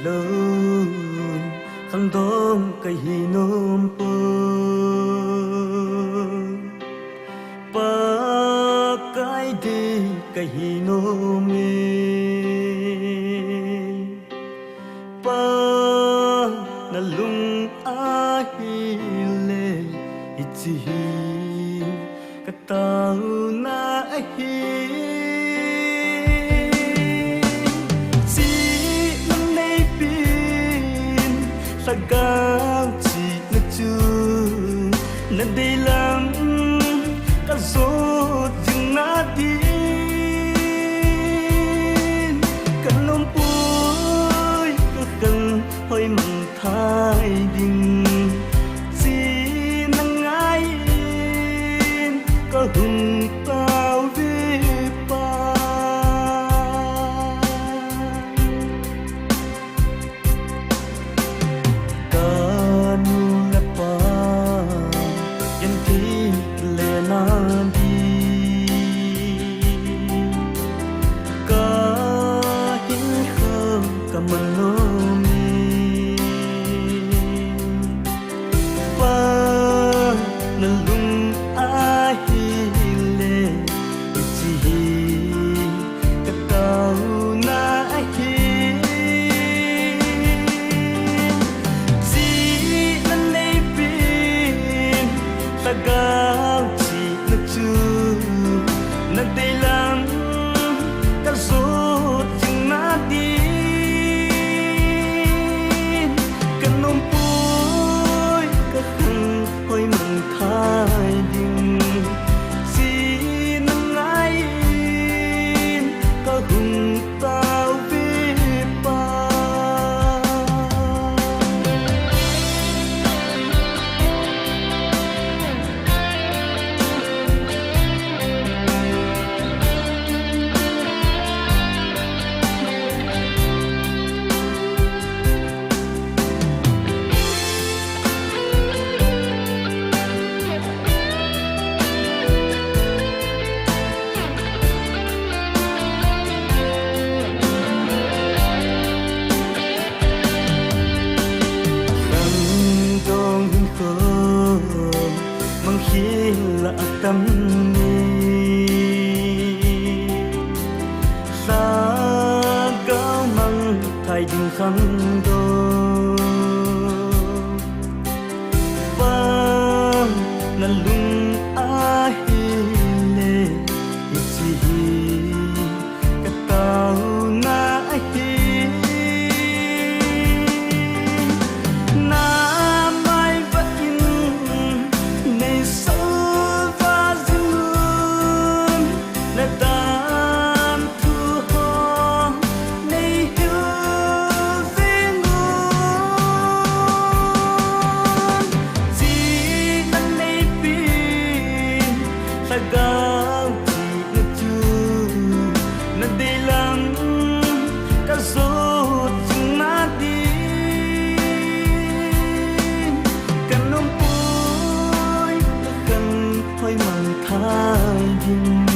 lâu khăn đông cây nôm po pa cái đi cây nôm pa na lung a hi le ichi ka tau na hi Sagang chỉ na chu na đi làm cả số chừng na đi cần nông bùi cứ cần hơi mặn thái đình chỉ nắng ai có hùng tao đi pa Sagang chỉ na chu na đi làm cả số chừng na đi cần nôm bùi cả khăn hơi mặn thái đình chỉ nắng ai có hùng tao vi pa khi là tâm ni xa cao măng thay đình khăn đô vang là lung a hi lê chi cả tao na hi Sagang chỉ na chu na đi làm cả số chừng na đi cần nôm bùi cần hơi mặn thái đình